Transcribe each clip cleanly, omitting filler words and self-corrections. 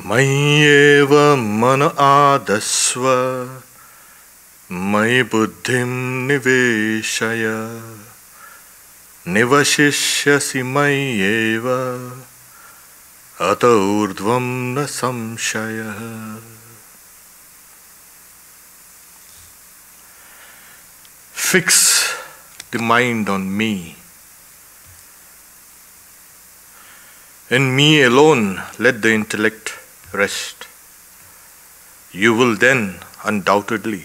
Mayyeva mana adasva Mayi buddhim niveshaya Nivashishyasi mayyeva Ata urdhvam na samshaya. Fix the mind on me. In me alone let the intellect rest. You will then undoubtedly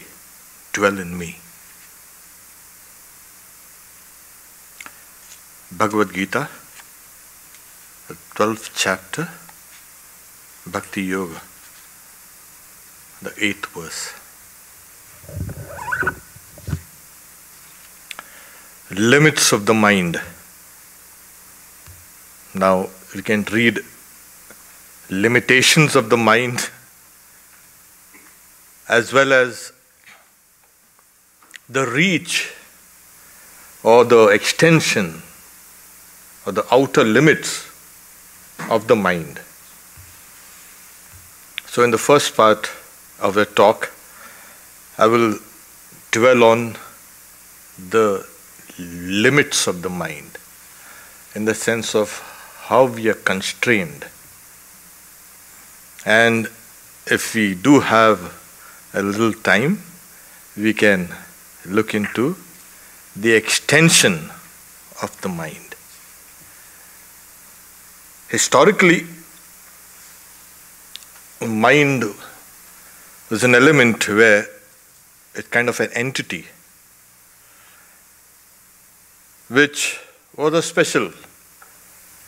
dwell in me. Bhagavad Gita, the 12th chapter, Bhakti Yoga, the 8th verse. Limits of the mind. Now we can read limitations of the mind as well as the reach or the extension or the outer limits of the mind. So in the first part of the talk, I will dwell on the limits of the mind in the sense of how we are constrained. And if we do have a little time, we can look into the extension of the mind. Historically, mind was an element where it's kind of an entity which was a special,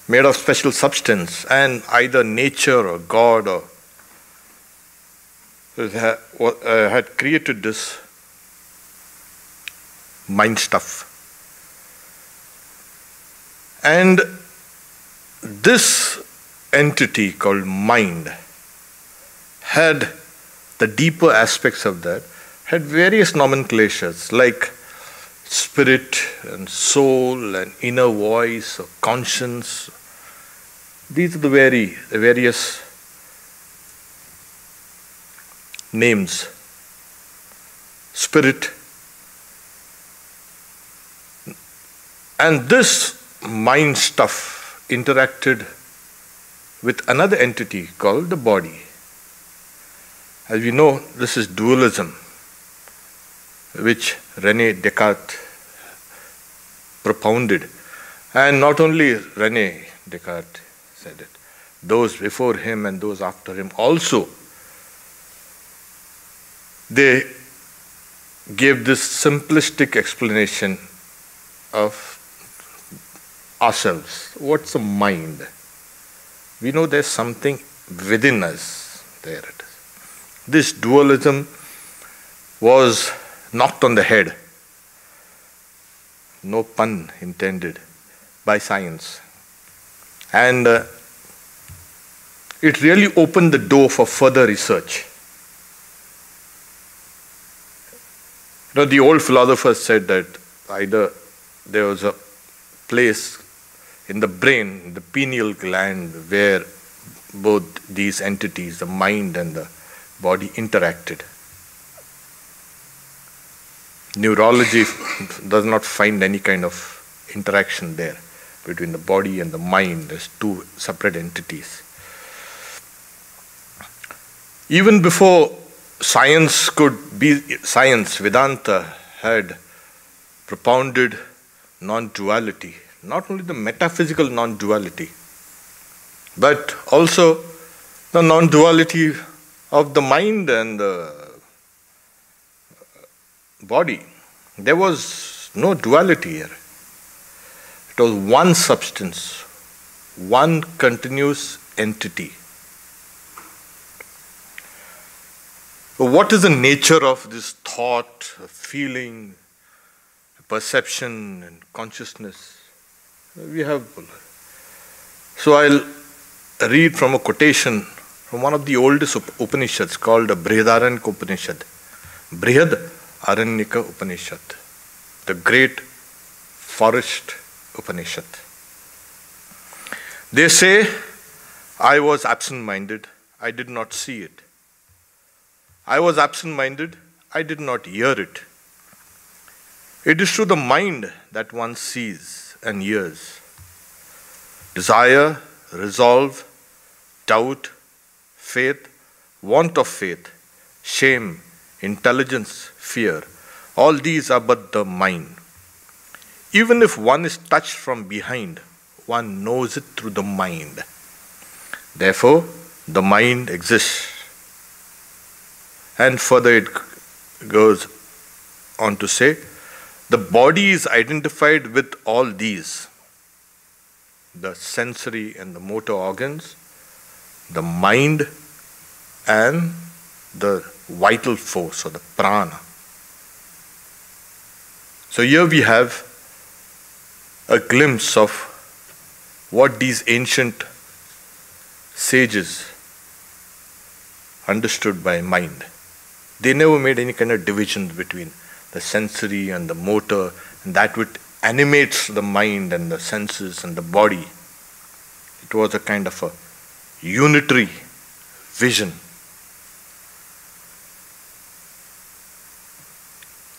made of special substance, and either nature or God or had created this mind stuff. And this entity called mind had the deeper aspects of that, had various nomenclatures like spirit and soul and inner voice or conscience. These are the various names. Spirit. And this mind stuff interacted with another entity called the body. As we know, this is dualism, which René Descartes propounded. And not only René Descartes said it, those before him and those after him also, they gave this simplistic explanation of ourselves. What's a mind? We know there's something within us. There it is. This dualism was knocked on the head, no pun intended, by science. And it really opened the door for further research. You know, the old philosophers said that either there was a place in the brain, the pineal gland, where both these entities, the mind and the body, interacted. Neurology does not find any kind of interaction there between the body and the mind as two separate entities. Even before science could be science, Vedanta had propounded non-duality, not only the metaphysical non-duality, but also the non-duality of the mind and the body. There was no duality here. It was one substance, one continuous entity. So what is the nature of this thought, feeling, perception and consciousness? We have. So I'll read from a quotation from one of the oldest Upanishads called the Brihadaranyaka Upanishad. Brihad Aranyaka Upanishad, the great forest Upanishad. They say, I was absent-minded, I did not see it. I was absent-minded, I did not hear it. It is through the mind that one sees and hears. Desire, resolve, doubt, faith, want of faith, shame, intelligence, fear, all these are but the mind. Even if one is touched from behind, one knows it through the mind. Therefore, the mind exists. And further it goes on to say, the body is identified with all these, the sensory and the motor organs, the mind, and the vital force or the prana. So here we have a glimpse of what these ancient sages understood by mind. They never made any kind of division between the sensory and the motor, and that which animates the mind and the senses and the body. It was a kind of a unitary vision.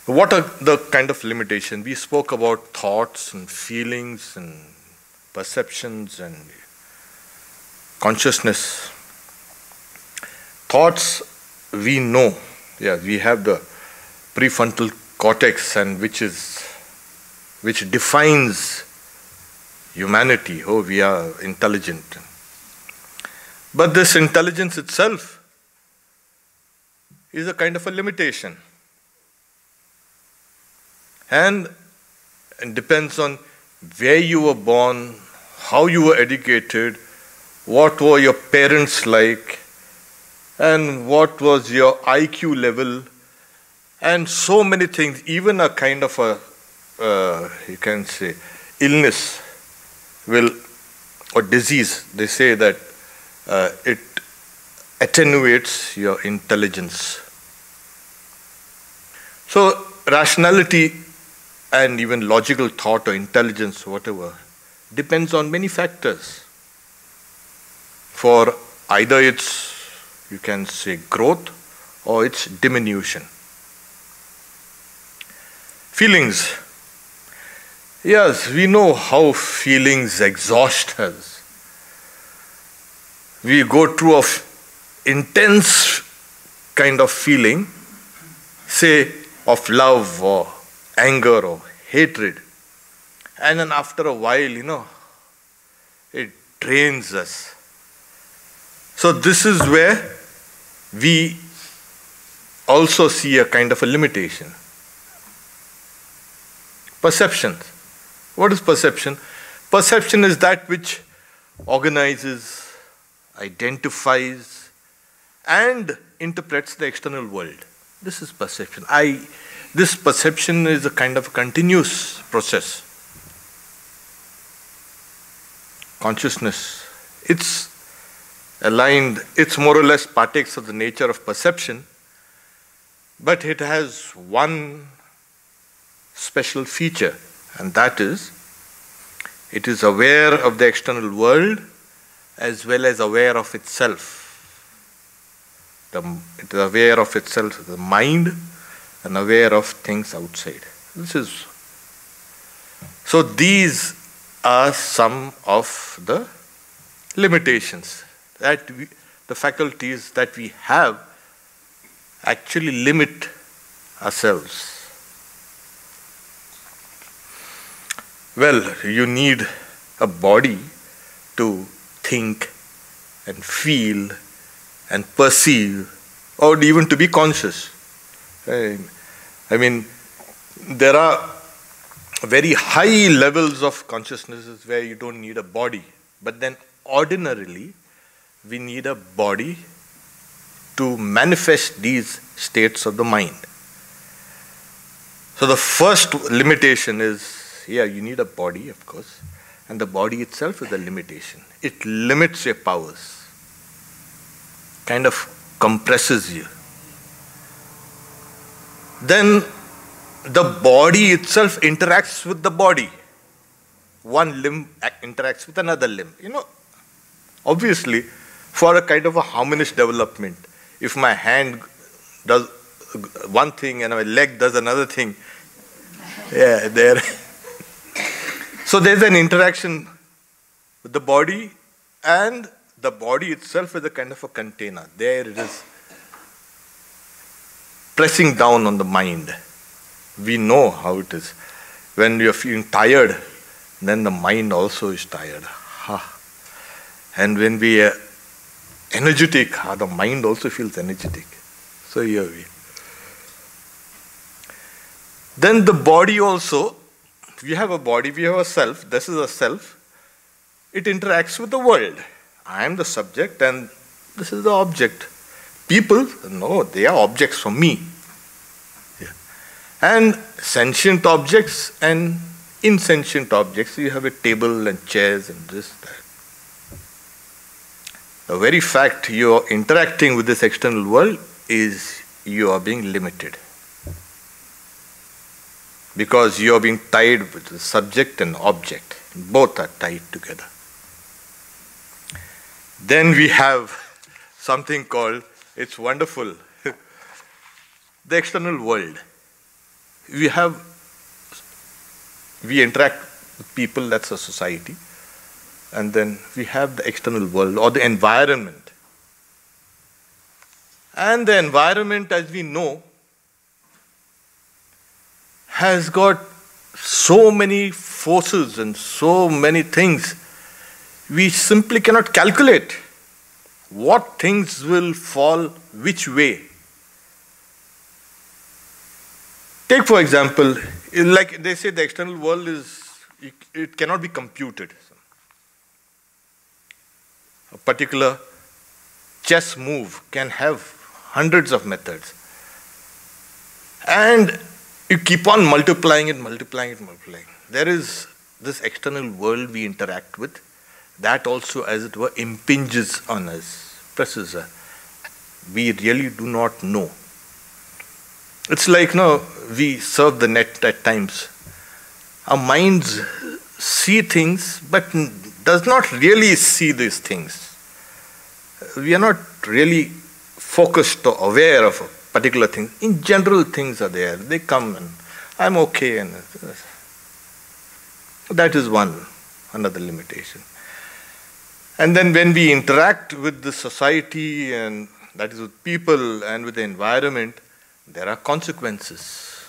What are the kind of limitations? We spoke about thoughts and feelings and perceptions and consciousness. Thoughts, we know. Yeah, we have the prefrontal cortex, and which defines humanity. Oh, we are intelligent. But this intelligence itself is a kind of a limitation. And it depends on where you were born, how you were educated, what were your parents like, and what was your IQ level, and so many things. Even a kind of a, you can say, illness will, or disease, they say that it attenuates your intelligence. So rationality and even logical thought or intelligence, whatever, depends on many factors. For either its, you can say, growth or its diminution. Feelings. Yes, we know how feelings exhaust us. We go through an intense kind of feeling, say of love or anger or hatred. And then after a while, it drains us. So this is where we also see a kind of a limitation. Perceptions. What is perception? Perception is that which organizes, identifies, and interprets the external world. This is perception. This perception is a kind of a continuous process. Consciousness, it's aligned, it's more or less partakes of the nature of perception, but it has one special feature, and that is, it is aware of the external world as well as aware of itself. It is aware of itself, the mind, and aware of things outside. So these are some of the limitations that the faculties that we have actually limit ourselves. Well, you need a body to think and feel and perceive, or even to be conscious. I mean, there are very high levels of consciousnesses where you don't need a body. But then ordinarily, we need a body to manifest these states of the mind. So the first limitation is, yeah, you need a body, of course, and the body itself is a limitation. It limits your powers, kind of compresses you. Then the body itself interacts with the body. One limb interacts with another limb. Obviously, for a kind of a harmonious development. If my hand does one thing and my leg does another thing, yeah, there. So there's an interaction with the body, and the body itself is a kind of a container. There it is, pressing down on the mind. We know how it is. When we are feeling tired, then the mind also is tired. And when we are energetic, the mind also feels energetic. So here we. Then the body also, we have a body, we have a self, this is a self. It interacts with the world. I am the subject and this is the object. People, no, they are objects for me. Yeah. And sentient objects and insentient objects. You have a table and chairs and this, that. The very fact you are interacting with this external world is you are being limited. Because you are being tied with the subject and object. Both are tied together. Then we have something called, it's wonderful, the external world. We interact with people, that's a society. And then we have the external world or the environment. And the environment, as we know, has got so many forces and so many things. We simply cannot calculate what things will fall which way. Take for example, like they say the external world it cannot be computed. A particular chess move can have hundreds of methods. And you keep on multiplying it. There is this external world we interact with, that also, as it were, impinges on us, presses us. We really do not know. It's like, we surf the net at times. Our minds see things, but does not really see these things. We are not really focused or aware of a particular thing. In general, things are there. They come and I'm okay. And that is another limitation. And then when we interact with the society, and that is with people and with the environment, there are consequences.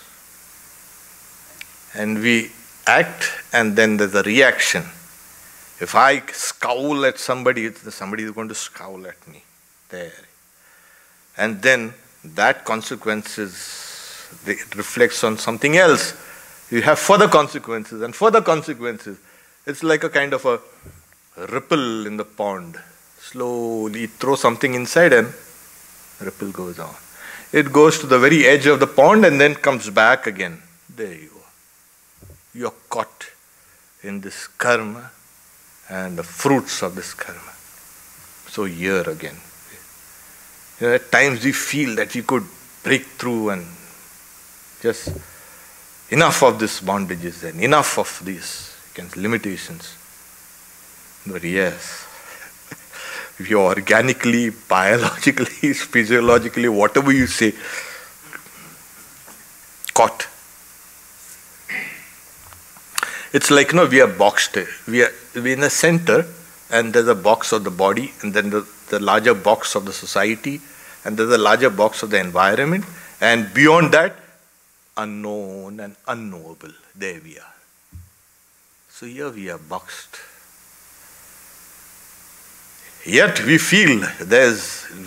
And we act, and then there's a reaction. If I scowl at somebody, somebody is going to scowl at me. There. And then that consequences, it reflects on something else. You have further consequences and further consequences. It's like a kind of a ripple in the pond. Slowly throw something inside and ripple goes on. It goes to the very edge of the pond and then comes back again. There you go. You are caught in this karma and the fruits of this karma. So here again. At times we feel that we could break through and just enough of these bondages and enough of these limitations. But yes, if you are organically, biologically, physiologically, whatever you say, caught. It's like, we are boxed. We're in a center, and there's a box of the body, and then the larger box of the society, and there's a larger box of the environment, and beyond that, unknown and unknowable. There we are. So here we are boxed. Yet we feel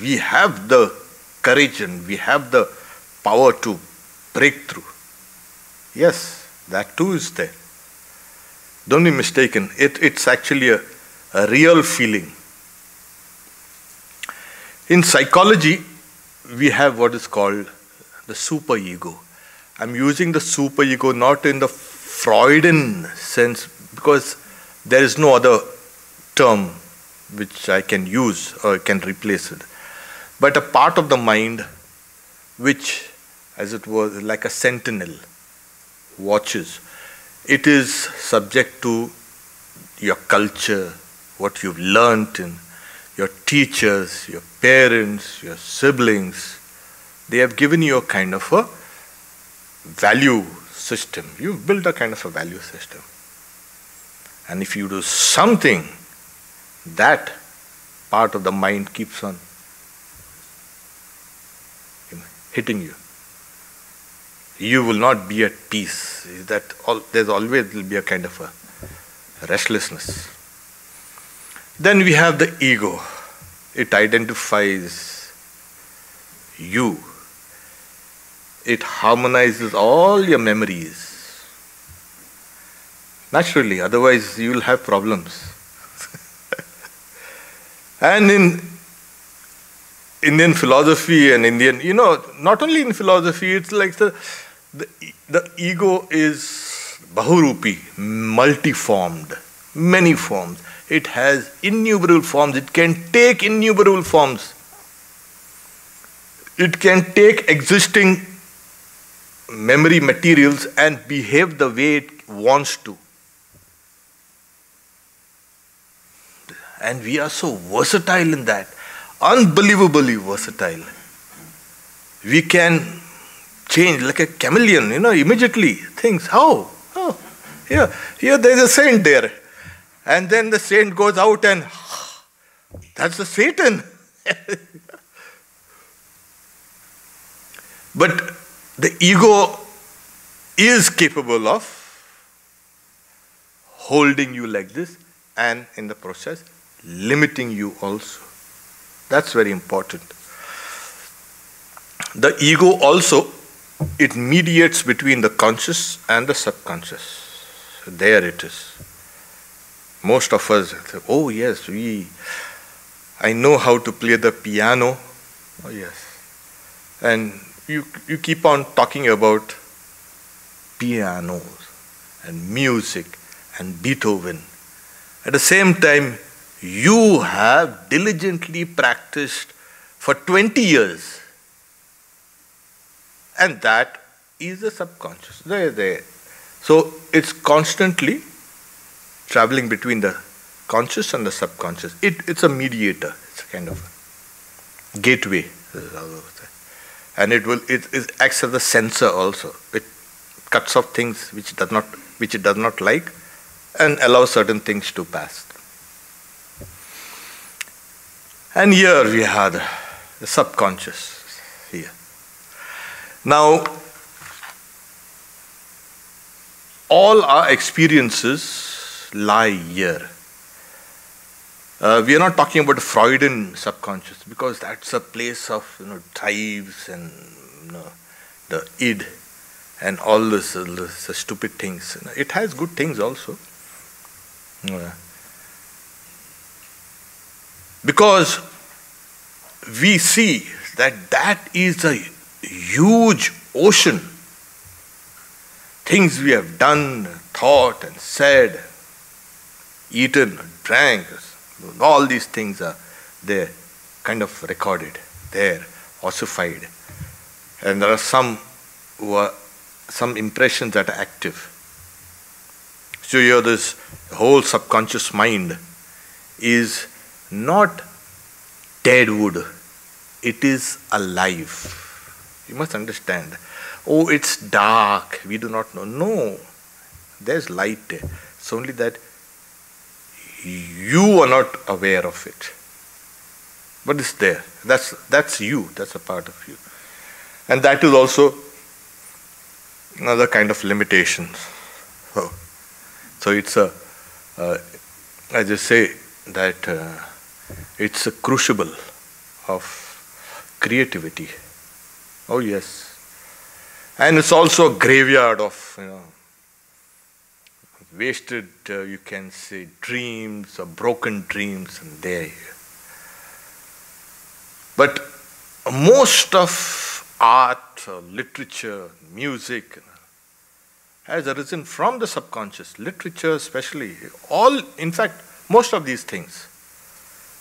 we have the courage and we have the power to break through. Yes, that too is there. Don't be mistaken. It's actually a real feeling. In psychology, we have what is called the superego. I'm using the superego not in the Freudian sense, because there is no other term which I can use or can replace it. But a part of the mind which, as it were, like a sentinel, watches. It is subject to your culture, what you've learnt in your teachers, your parents, your siblings, they have given you a kind of a value system. You've built a kind of a value system. And if you do something, that part of the mind keeps on hitting you. You will not be at peace. There's always will be a kind of a restlessness. Then we have the ego. It identifies you. It harmonizes all your memories. Naturally, otherwise you will have problems. And in Indian philosophy and Indian, not only in philosophy, it's like the ego is bahurupi, multi-formed, many forms. It has innumerable forms. It can take innumerable forms. It can take existing memory materials and behave the way it wants to. And we are so versatile in that. Unbelievably versatile. We can change like a chameleon, immediately. Things, how? Oh, here there is a saint there. And then the saint goes out and that's the Satan. But the ego is capable of holding you like this and in the process limiting you also. That's very important. The ego also, it mediates between the conscious and the subconscious. There it is. Most of us say, oh yes, I know how to play the piano. Oh yes. And you keep on talking about pianos and music and Beethoven. At the same time, you have diligently practiced for 20 years. And that is the subconscious. There. So it's constantly traveling between the conscious and the subconscious. It's a mediator. It's a kind of a gateway. And it acts as a sensor also. It cuts off things which it does not like and allows certain things to pass. And here we have the subconscious here. Now, all our experiences lie here. We are not talking about the Freudian subconscious because that's a place of drives and the id and all this stupid things. It has good things also. Because we see that is a huge ocean. Things we have done, thought and said, eaten, drank, all these things are there, kind of recorded, there, ossified. And there are some impressions that are active. So here this whole subconscious mind is not dead wood, it is alive. You must understand. Oh, it's dark, we do not know. No, there's light there. It's only that you are not aware of it. But it's there. That's you, that's a part of you. And that is also another kind of limitation. So it's I just say that it's a crucible of creativity. Oh yes. And it's also a graveyard of, wasted, you can say, dreams or broken dreams, and there. But most of art, literature, music has arisen from the subconscious. Literature especially, in fact, most of these things,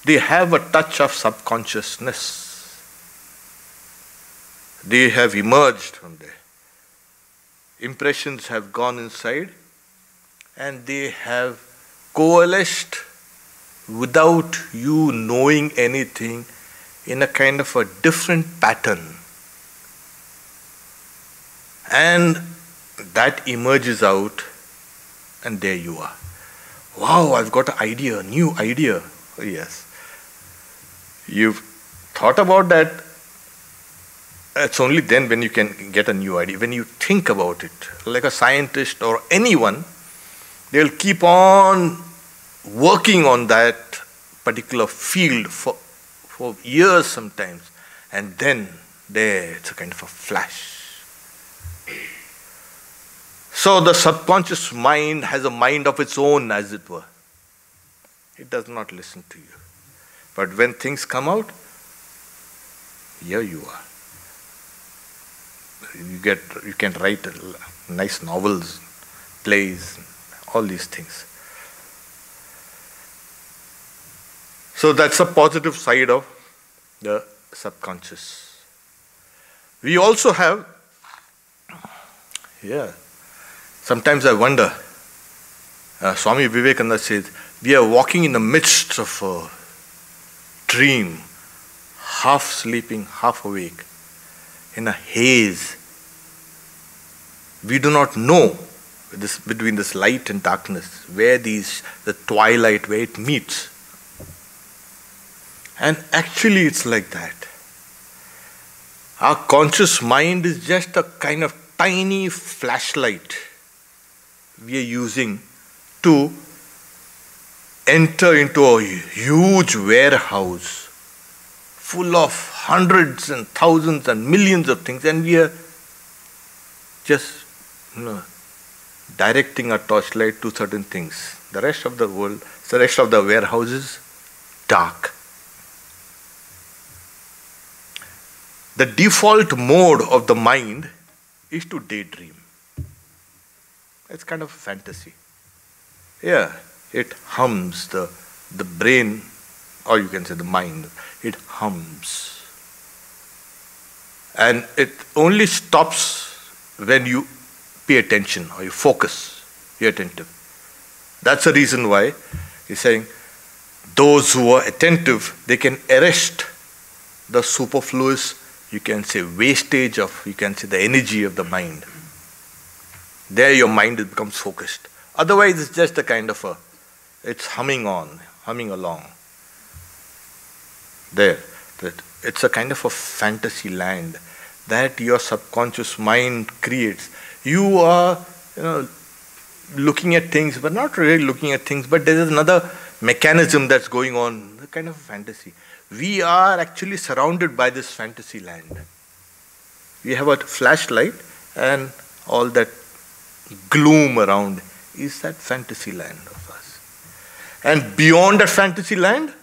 they have a touch of subconsciousness. They have emerged from there. Impressions have gone inside and they have coalesced without you knowing anything, in a kind of a different pattern. And that emerges out, and there you are. Wow, I've got an idea, a new idea. Oh, yes. You've thought about that. It's only then when you can get a new idea. When you think about it, like a scientist or anyone, they'll keep on working on that particular field for years sometimes. And then there, it's a kind of a flash. So the subconscious mind has a mind of its own, as it were. It does not listen to you. But when things come out, here you are. You can write nice novels, plays, all these things. So that's a positive side of the subconscious. We also have, sometimes I wonder, Swami Vivekananda says, we are walking in the midst of a dream, half sleeping, half awake, in a haze. We do not know between this light and darkness, where the twilight, where it meets. And actually it's like that. Our conscious mind is just a kind of tiny flashlight we are using to enter into a huge warehouse full of hundreds and thousands and millions of things, and we are just directing our torchlight to certain things. The rest of the world, the rest of the warehouse is dark. The default mode of the mind is to daydream. It's kind of a fantasy. Yeah, it hums, the brain, or you can say the mind, it hums. And it only stops when you pay attention or you focus, you're attentive. That's the reason why he's saying those who are attentive, they can arrest the superfluous, you can say wastage of, you can say the energy of the mind. There your mind becomes focused. Otherwise it's just a kind of it's humming along. There, it's a kind of a fantasy land that your subconscious mind creates. You are, looking at things, but not really looking at things, but there is another mechanism that's going on, a kind of a fantasy. We are actually surrounded by this fantasy land. We have a flashlight, and all that gloom around is that fantasy land of us. And beyond that fantasy land,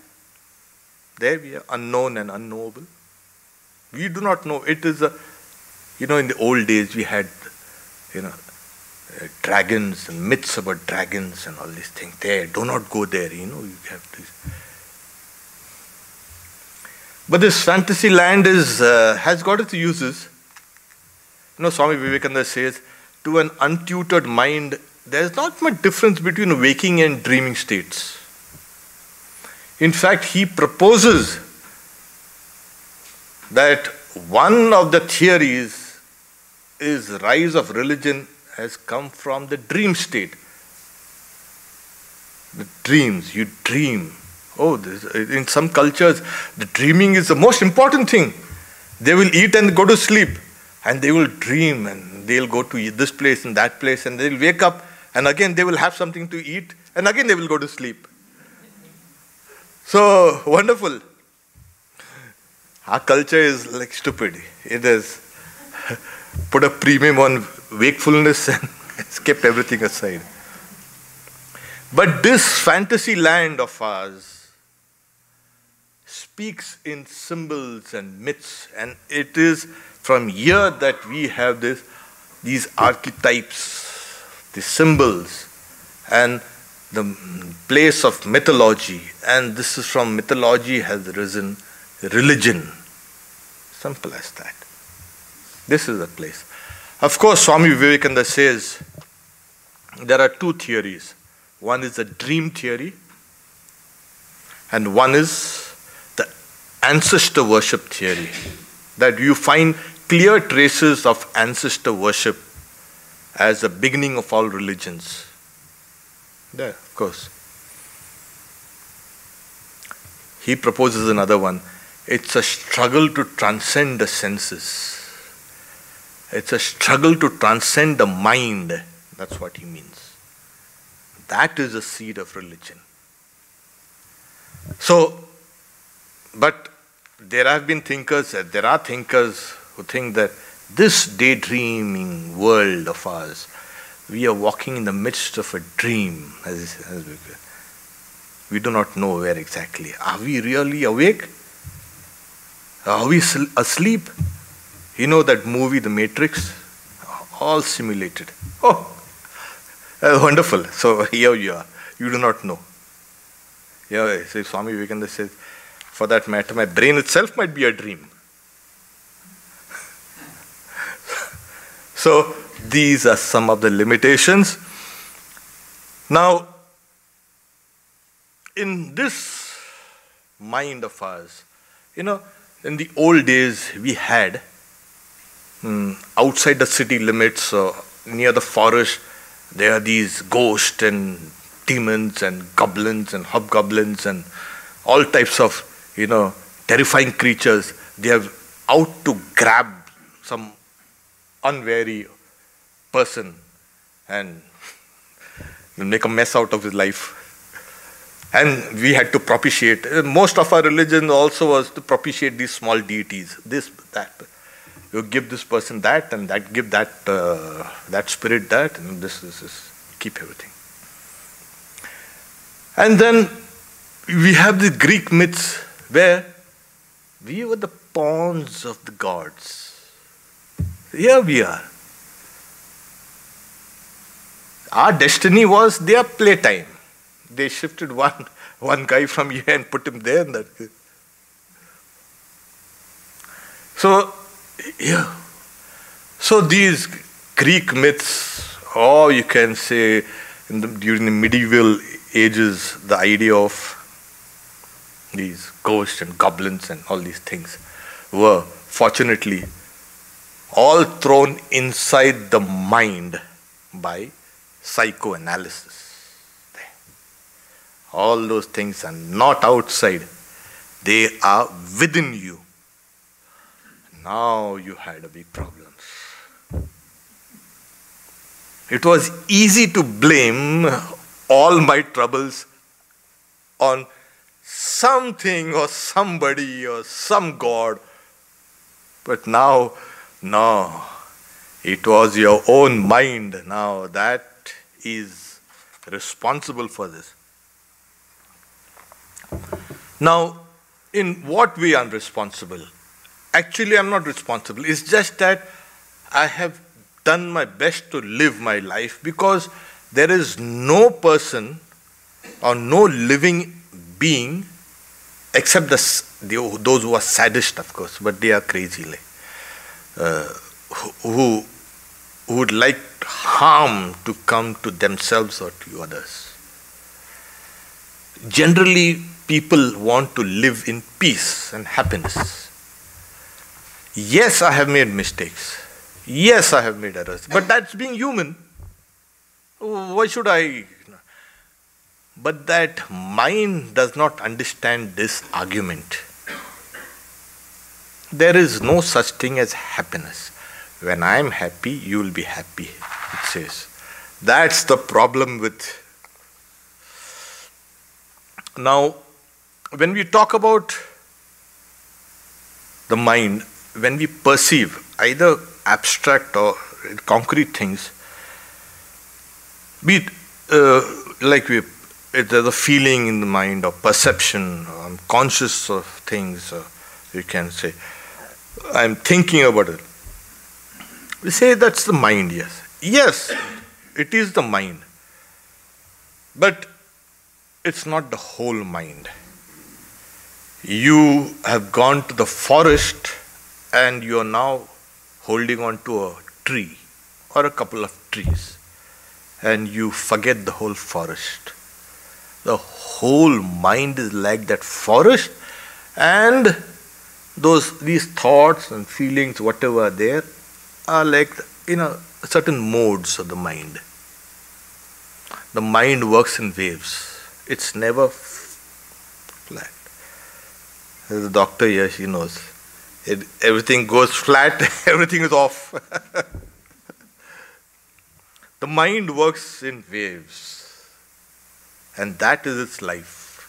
there we are, unknown and unknowable. We do not know. It is in the old days we had, dragons and myths about dragons and all these things. There, do not go there, you have to. But this fantasy land has got its uses. Swami Vivekananda says, to an untutored mind, there is not much difference between waking and dreaming states. In fact, he proposes that one of the theories is rise of religion has come from the dream state. The dreams, you dream. In some cultures, the dreaming is the most important thing. They will eat and go to sleep, and they will dream, and they'll go to this place and that place, and they'll wake up, and again they will have something to eat, and again they will go to sleep. So wonderful. Our culture is like stupid. It has put a premium on wakefulness and has kept everything aside. But this fantasy land of ours speaks in symbols and myths, and it is from here that we have these archetypes, the symbols, and the place of mythology. And this is from mythology has risen religion. Simple as that. This is the place. Of course, Swami Vivekananda says there are two theories. One is the dream theory, And one is the ancestor worship theory, that you find clear traces of ancestor worship as the beginning of all religions. There, of course. He proposes another one. It's a struggle to transcend the senses. It's a struggle to transcend the mind. That's what he means. That is the seed of religion. So, but there are thinkers who think that this daydreaming world of ours, we are walking in the midst of a dream. We do not know where exactly. Are we really awake? Are we asleep? You know that movie, The Matrix? All simulated. Oh, wonderful. So here you are. You do not know. Yeah, so Swami Vivekananda says, for that matter, my brain itself might be a dream. So these are some of the limitations. Now, in this mind of ours, in the old days we had, outside the city limits, near the forest, there are these ghosts and demons and goblins and hobgoblins and all types of, terrifying creatures. They are out to grab some unwary person and make a mess out of his life. And we had to propitiate. Most of our religion also was to propitiate these small deities. This, that. You give this person that, and that give that spirit that, and this keep everything. And then we have the Greek myths where we were the pawns of the gods. Here we are. Our destiny was their playtime. They shifted one guy from here and put him there. And that. So, yeah. So these Greek myths, or you can say during the medieval ages, the idea of these ghosts and goblins and all these things were fortunately all thrown inside the mind by psychoanalysis. All those things are not outside. They are within you. Now you had a big problem. It was easy to blame all my troubles on something or somebody or some god. But now, no. It was your own mind now that is responsible for this. Now, in what way I'm responsible? Actually, I'm not responsible. It's just that I have done my best to live my life, because there is no person or no living being, except those who are sadist, of course, but they are crazy, who would like harm to come to themselves or to others. Generally, people want to live in peace and happiness. Yes, I have made mistakes. Yes, I have made errors. But that's being human. Why should I? But that mind does not understand this argument. There is no such thing as happiness. When I am happy, you will be happy, it says. That's the problem with. Now, when we talk about the mind, when we perceive either abstract or concrete things, be it there's a feeling in the mind or perception, or I'm conscious of things, or you can say, I'm thinking about it. We say that's the mind, yes. Yes, it is the mind. But it's not the whole mind. You have gone to the forest and you are now holding on to a tree or a couple of trees, and you forget the whole forest. The whole mind is like that forest, and these thoughts and feelings, whatever are there, are like, certain modes of the mind. The mind works in waves. It's never flat. There's a doctor here, she knows. Everything goes flat, everything is off. The mind works in waves, and that is its life.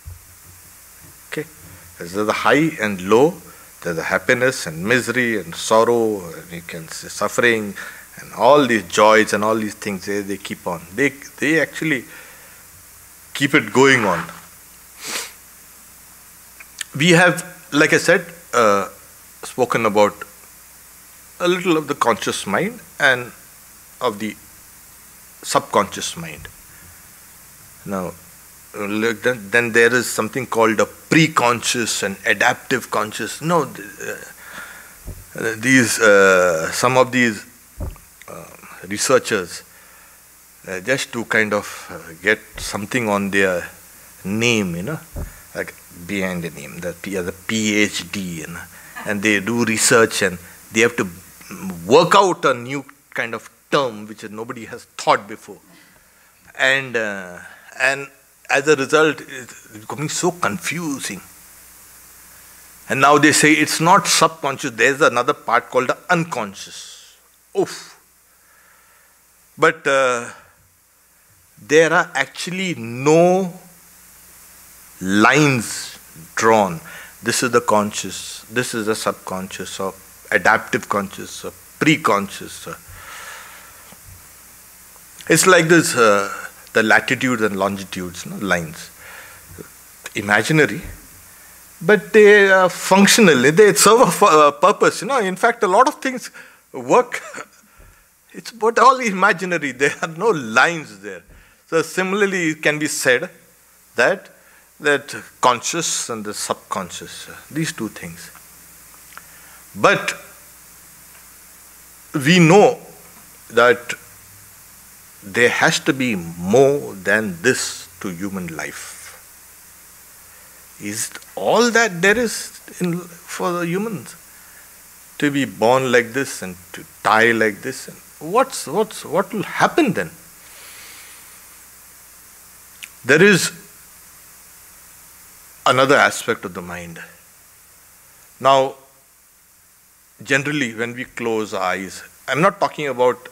Okay? There's the high and low, there's the happiness and misery and sorrow, and you can say suffering, and all these joys and all these things, they keep on. They actually keep it going on. We have, like I said, spoken about a little of the conscious mind and of the subconscious mind. Now, then there is something called a pre-conscious and adaptive conscious. No, some of these researchers, just to kind of get something on their name, like behind the name, the PhD, and they do research and they have to work out a new kind of term which nobody has thought before, and as a result, it's becoming so confusing. And now they say it's not subconscious, there's another part called the unconscious. Oof. But there are actually no lines drawn. This is the conscious, this is the subconscious, or adaptive conscious, or pre-conscious. It's like this, the latitudes and longitudes, lines. Imaginary, but they are functional, they serve a purpose. In fact, a lot of things work. It's but all imaginary, there are no lines there. So similarly, it can be said that conscious and the subconscious, these two things. But we know that there has to be more than this to human life. Is all that there is for the humans? To be born like this and to die like this? What will happen then? There is another aspect of the mind. Now, generally when we close our eyes, I'm not talking about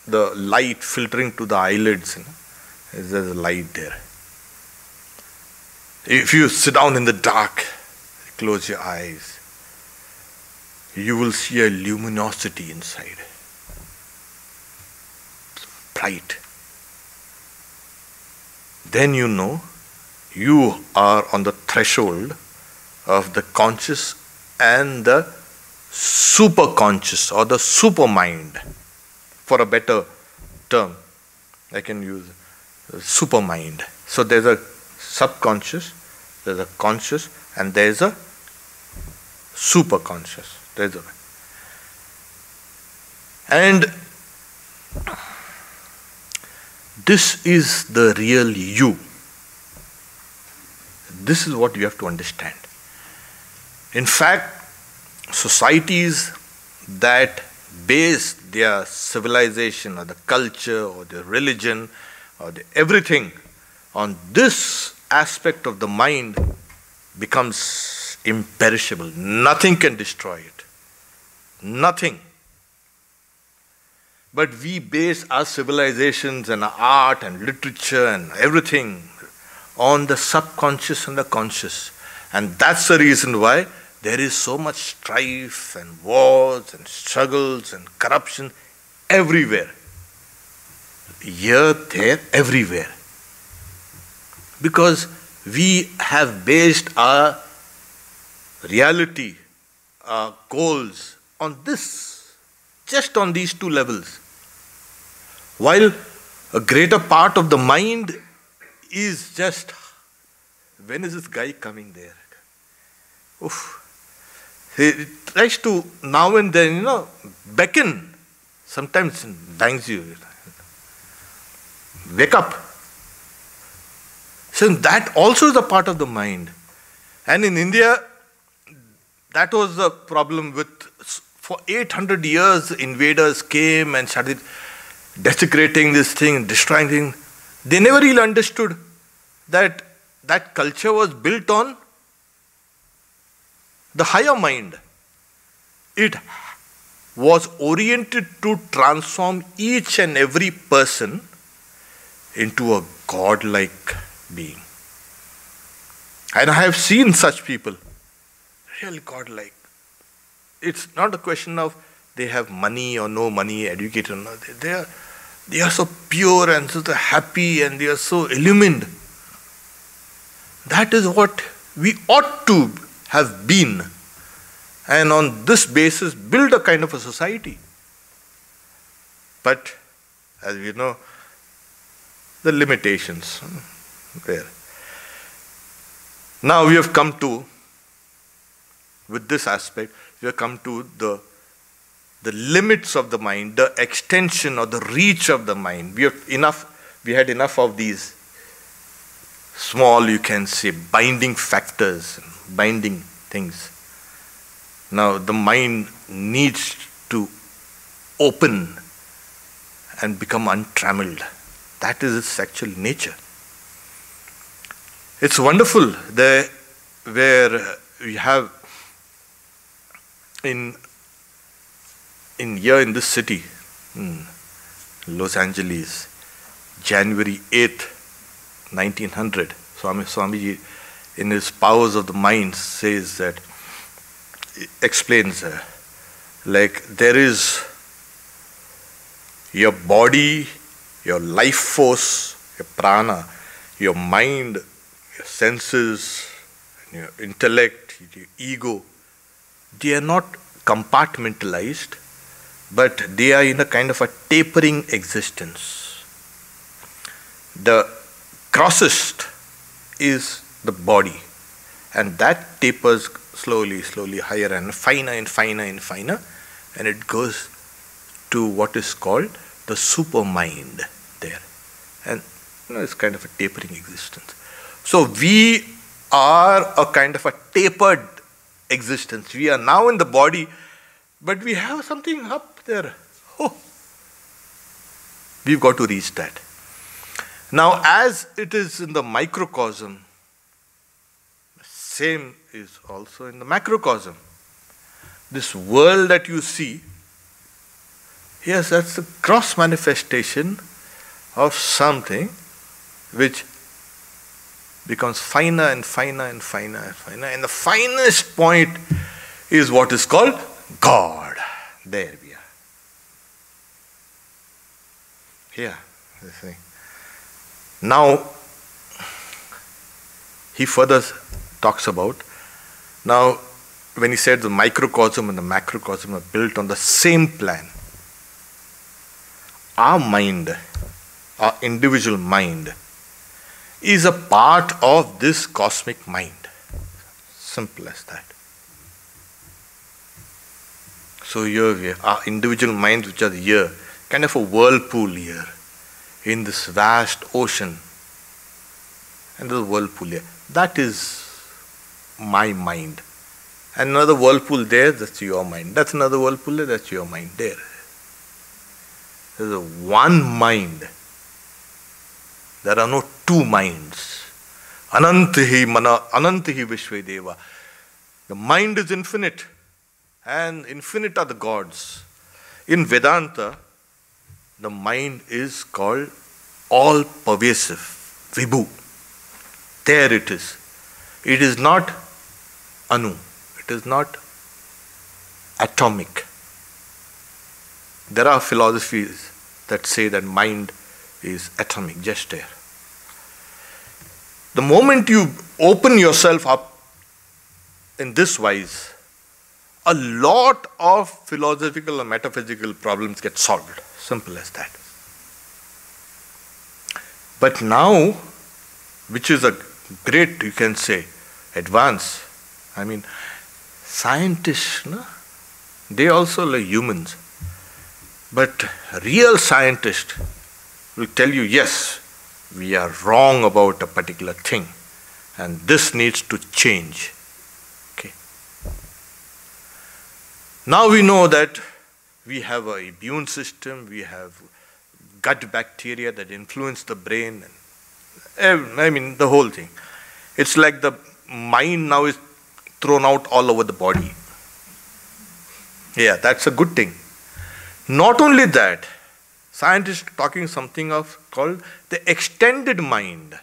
the light filtering to the eyelids. There's a light there. If you sit down in the dark, close your eyes, you will see a luminosity inside. Bright. Then you know you are on the threshold of the conscious and the superconscious, or the supermind. For a better term, I can use supermind. So there's a subconscious, there's a conscious, and there's a superconscious. And this is the real you. This is what you have to understand. In fact, societies that base their civilization or the culture or their religion or everything on this aspect of the mind becomes imperishable. Nothing can destroy it. Nothing. But we base our civilizations and our art and literature and everything on the subconscious and the conscious. And that's the reason why there is so much strife and wars and struggles and corruption everywhere. Here, there, everywhere. Because we have based our reality, our goals on this, just on these two levels. While a greater part of the mind is just, when is this guy coming there? Oof. He tries to now and then, beckon. Sometimes bangs you. Wake up. So that also is a part of the mind. And in India, that was the problem with, for 800 years, invaders came and started desecrating this thing, destroying things. They never really understood that that culture was built on the higher mind. It was oriented to transform each and every person into a godlike being. And I have seen such people, really godlike. It's not a question of they have money or no money, educated or not. They are so pure and so happy and they are so illumined. That is what we ought to have been. And on this basis, build a kind of a society. But, as we know, the limitations there. Now we have come to, with this aspect, we have come to the limits of the mind, the extension or the reach of the mind. We had enough of these small, you can say, binding factors, binding things. Now the mind needs to open and become untrammeled. That is its actual nature. It's wonderful there where we have in this city, Los Angeles, January 8th, 1900, Swamiji in his Powers of the Mind says that, explains like there is your body, your life force, your prana, your mind, your senses, your intellect, your ego. They are not compartmentalized, but they are in a kind of a tapering existence. The grossest is the body, and that tapers slowly, slowly higher and finer and finer and finer, and it goes to what is called the super mind there. And it's kind of a tapering existence. So we are a kind of a tapered existence. We are now in the body, but we have something up there. Oh, we've got to reach that. Now, as it is in the microcosm, same is also in the macrocosm. This world that you see, yes, that's the gross manifestation of something which becomes finer and finer and finer and finer. And the finest point is what is called God. There we are. Here, this thing. Now, he further talks about, now when he said the microcosm and the macrocosm are built on the same plan, our mind, our individual mind, is a part of this cosmic mind. Simple as that. So here we are, our individual minds which are here, kind of a whirlpool here, in this vast ocean. And the whirlpool here. That is my mind. And another whirlpool there, that's your mind. That's another whirlpool there, that's your mind there. There's a one mind. There are no two minds. Anantihi mana, anantihi vishvedeva. The mind is infinite, and infinite are the gods. In Vedanta, the mind is called all-pervasive, vibhu. There it is. It is not anu. It is not atomic. There are philosophies that say that mind is atomic, just there. The moment you open yourself up in this wise, a lot of philosophical and metaphysical problems get solved. Simple as that. But now, which is a great, you can say, advance. I mean, scientists, no? They also like humans. But real scientists will tell you, yes, we are wrong about a particular thing, and this needs to change. Okay. Now we know that we have an immune system, we have gut bacteria that influence the brain, and the whole thing. It's like the mind now is thrown out all over the body. Yeah, that's a good thing. Not only that, scientists are talking something called the extended mind.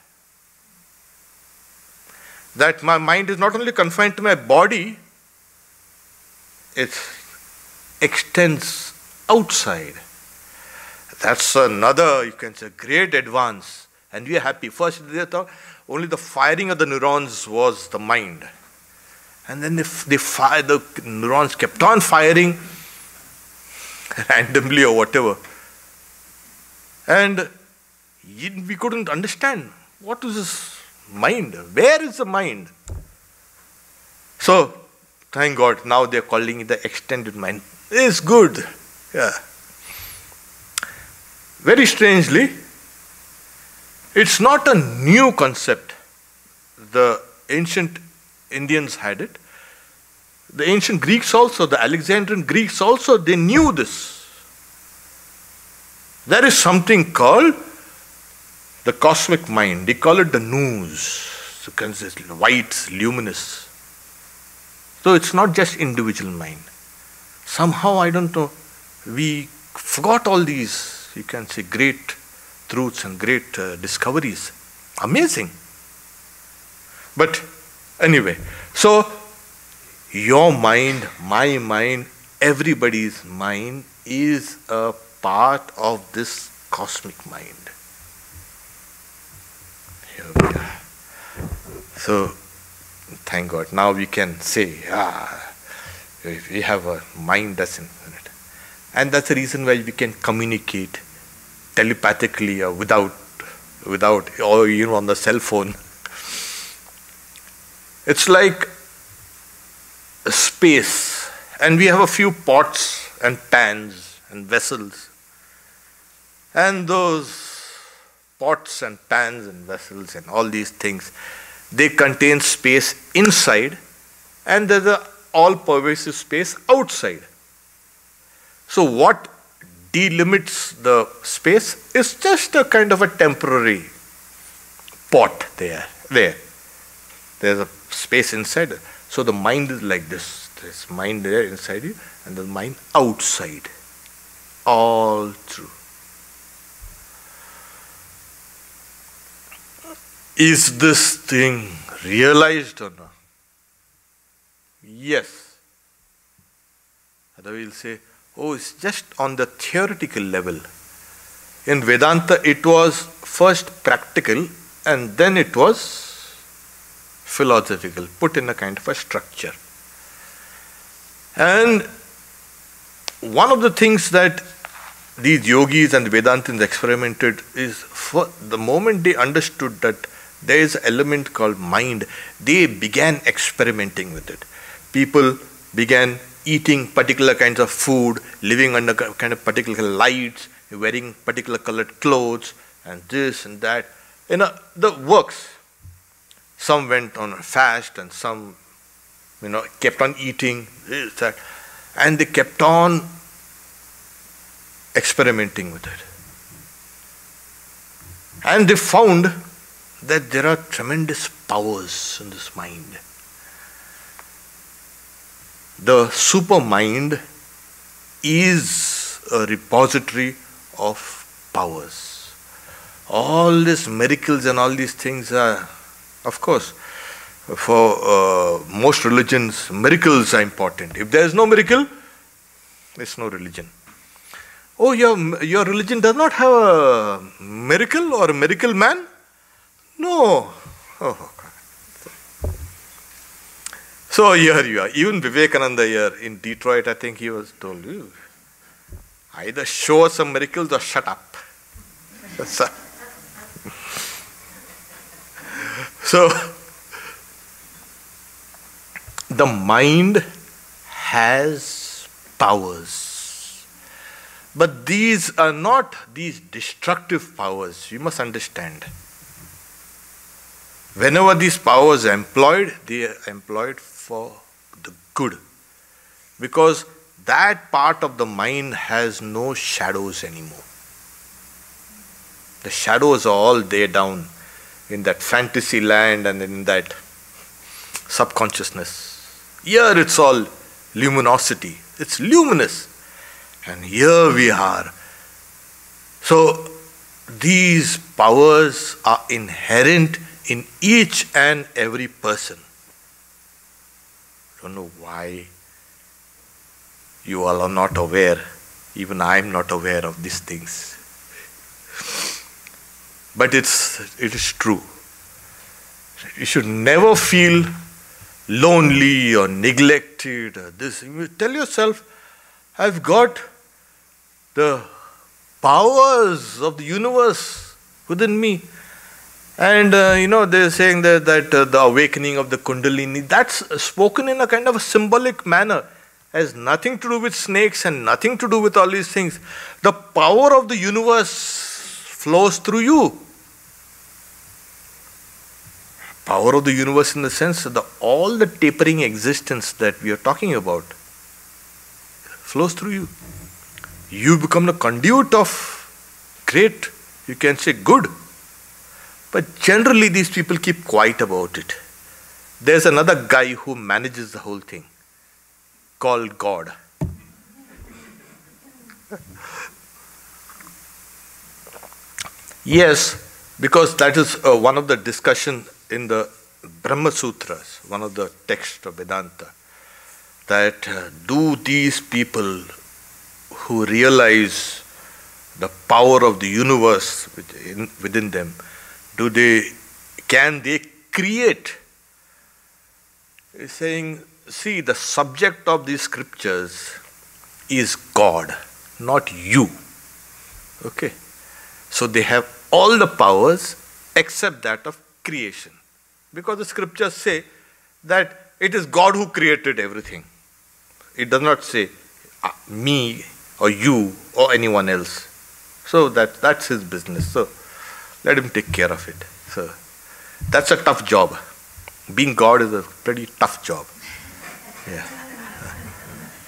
That my mind is not only confined to my body, it extends outside. That's another, you can say, great advance. And we are happy. First, they thought only the firing of the neurons was the mind. And then the neurons kept on firing randomly or whatever. And we couldn't understand, what is this mind? Where is the mind? So, thank God, now they're calling it the extended mind. It's good. Yeah. Very strangely, it's not a new concept. The ancient Indians had it. The ancient Greeks also, the Alexandrian Greeks also, they knew this. There is something called the cosmic mind. They call it the nous. It's white, luminous. So it's not just individual mind. Somehow, I don't know, we forgot all these, you can say, great truths and great discoveries. Amazing. But anyway, so your mind, my mind, everybody's mind is a part of this cosmic mind. Here we are. So, thank God, now we can say, we have a mind that's infinite. And that's the reason why we can communicate telepathically or without, or on the cell phone. It's like a space, and we have a few pots and pans and vessels. And those pots and pans and vessels and all these things, they contain space inside, and there's an all-pervasive space outside. So what delimits the space is just a kind of a temporary pot there. There's a space inside. So the mind is like this. There's mind there inside you, and the mind outside. All through. Is this thing realized or not? Yes. Otherwise we'll say, oh, it's just on the theoretical level. In Vedanta, it was first practical and then it was philosophical, put in a kind of a structure. And one of the things that these yogis and Vedantins experimented is, for the moment they understood that there is an element called mind, they began experimenting with it. People began eating particular kinds of food, living under kind of particular lights, wearing particular colored clothes, and this and that. The works. Some went on a fast, and some, kept on eating this, that, and they kept on experimenting with it. And they found that there are tremendous powers in this mind. The super mind is a repository of powers. All these miracles and all these things are, of course, for most religions, miracles are important. If there is no miracle, there is no religion. Oh, your religion does not have a miracle or a miracle man? No. Oh, so here you are. Even Vivekananda here in Detroit, I think he was told, you either show us some miracles or shut up. So, the mind has powers. But these are not these destructive powers. You must understand. Whenever these powers are employed, they are employed for the good. Because that part of the mind has no shadows anymore. The shadows are all there down in that fantasy land and in that subconsciousness. Here it's all luminosity. It's luminous. And here we are. So these powers are inherent in each and every person. I don't know why you all are not aware. Even I am not aware of these things. But it is true. You should never feel lonely or neglected or this. You tell yourself, I've got the powers of the universe within me. And they're saying that the awakening of the Kundalini, that's spoken in a kind of a symbolic manner. Has nothing to do with snakes and nothing to do with all these things. The power of the universe flows through you. Power of the universe in the sense that all the tapering existence that we are talking about flows through you. You become the conduit of great, you can say good. But generally these people keep quiet about it. There's another guy who manages the whole thing, called God. Yes, because that is one of the discussion in the Brahma Sutras, one of the texts of Vedanta, that do these people who realize the power of the universe within them, can they create? He's saying, see, the subject of these scriptures is God, not you. Okay? So they have all the powers except that of creation. Because the scriptures say that it is God who created everything. It does not say me or you or anyone else. So that's his business. So let him take care of it. So that's a tough job. Being God is a pretty tough job. Yeah.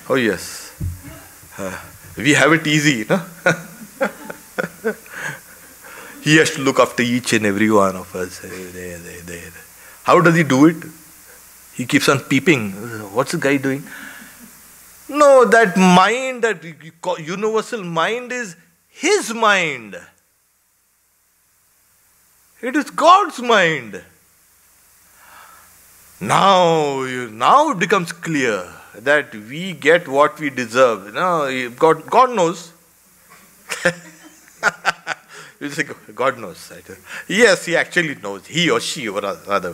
Oh yes. We have it easy, no? He has to look after each and every one of us. There. How does he do it? He keeps on peeping. What's the guy doing? No, that mind, that universal mind is his mind. It is God's mind. Now it becomes clear that we get what we deserve. God knows. You say, God knows. Yes, he actually knows. He or she, or rather.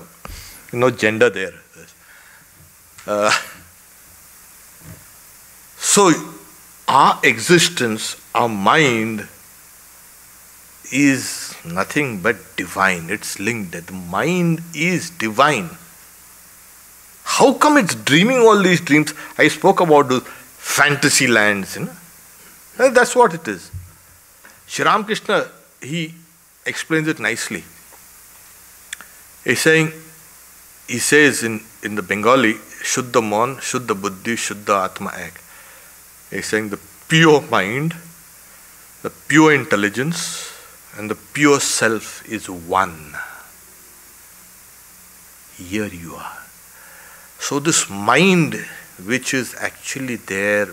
No gender there. So, our existence, our mind, is nothing but divine. It's linked. The mind is divine. How come it's dreaming all these dreams? I spoke about those fantasy lands. That's what it is. Shri Ramakrishna, he explains it nicely. He says in the Bengali, Shuddha Mon, Shuddha Buddhi, Shuddha Atma Ek. He's saying the pure mind, the pure intelligence, and the pure self is one. Here you are. So this mind, which is actually there,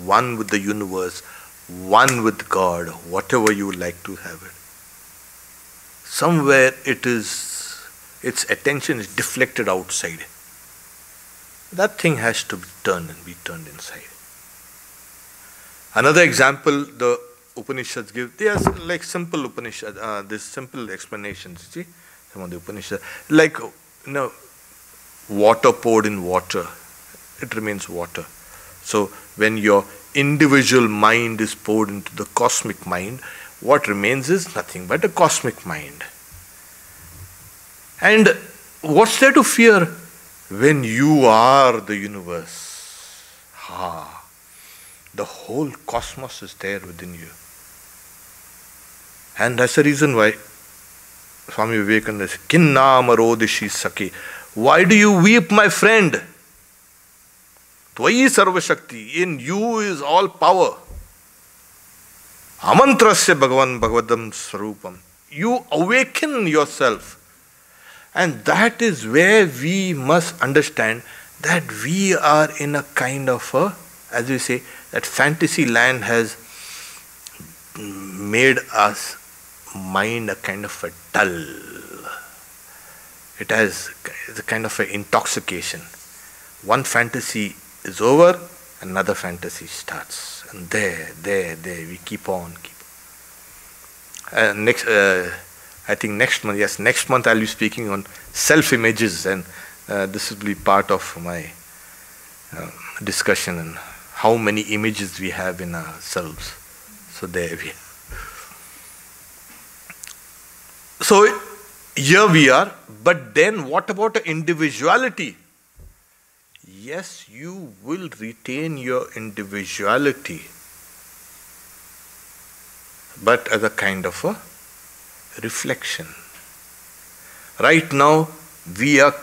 one with the universe, one with God, whatever you would like to have it. Somewhere its attention is deflected outside. That thing has to be turned inside. Another example the Upanishads give, they are like simple Upanishads, these simple explanations, see? Some of the Upanishads, like, water poured in water, it remains water. So when your individual mind is poured into the cosmic mind, what remains is nothing but a cosmic mind. And what's there to fear when you are the universe? The whole cosmos is there within you. And that's the reason why Swami Vivekananda says, Kinna amarodishi sake. Why do you weep, my friend? Tvayi sarva shakti. In you is all power. Amantrasya bhagavan bhagavadam swarupam. You awaken yourself. And that is where we must understand that we are in a kind of a, as we say, that fantasy land has made us mind a kind of a dull. It has a kind of an intoxication. One fantasy is over, another fantasy starts. And there, we keep on. I think next month I'll be speaking on self-images, and this will be part of my discussion on how many images we have in ourselves. So there we are. So here we are, but then what about individuality? Yes, you will retain your individuality, but as a kind of a reflection. Right now, we are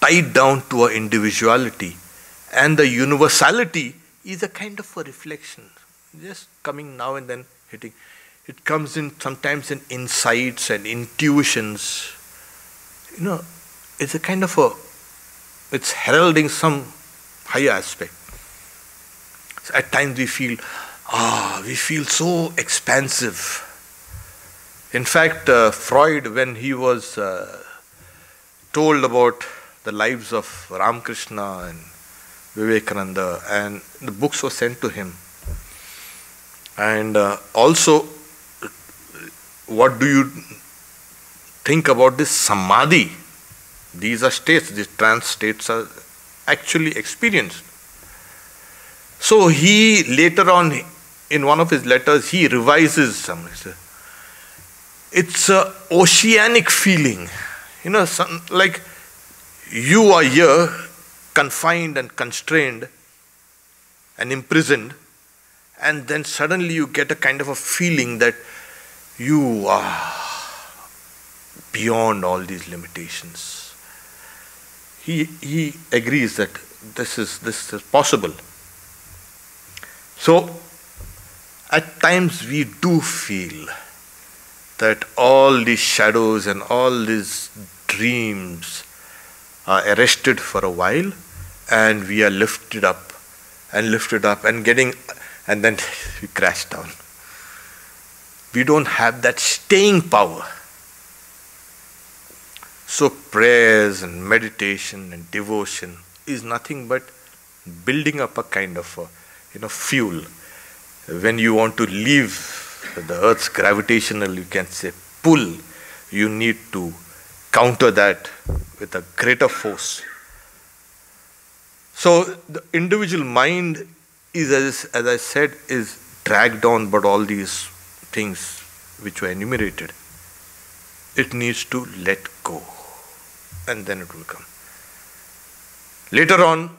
tied down to our individuality, and the universality is a kind of a reflection, just coming now and then, hitting. It comes in sometimes in insights and intuitions. It's a kind of it's heralding some higher aspect. So at times we feel so expansive. In fact, Freud, when he was told about the lives of Ramakrishna and Vivekananda, and the books were sent to him, and also, what do you think about this samadhi? These are states, these trance states are actually experienced. So he later on, in one of his letters, he revises some. It's an oceanic feeling. Like you are here, confined and constrained and imprisoned, and then suddenly you get a kind of a feeling that you are beyond all these limitations. He agrees that this is possible. So at times we do feel that all these shadows and all these dreams are arrested for a while, and we are lifted up and then we crash down. We don't have that staying power. So prayers and meditation and devotion is nothing but building up a kind of fuel. When you want to leave the earth's gravitational, you can say, pull, you need to counter that with a greater force. So the individual mind is, as I said, is dragged on by all these things which were enumerated. It needs to let go, and then it will come. Later on,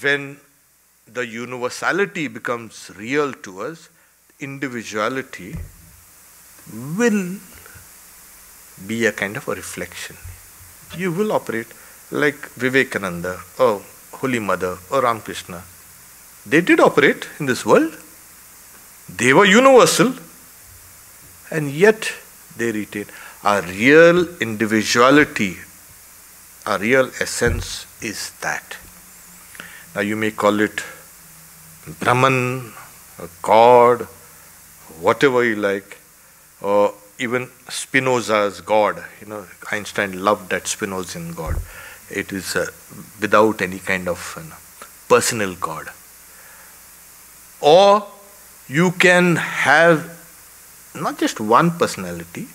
when the universality becomes real to us, individuality will be a kind of a reflection. You will operate like Vivekananda or Holy Mother or Ramakrishna. They did operate in this world. They were universal, and yet they retain our real individuality. Our real essence is that. Now you may call it Brahman, or God, whatever you like, or even Spinoza's God. Einstein loved that Spinozian God. It is without any kind of personal God. Or you can have not just one personality,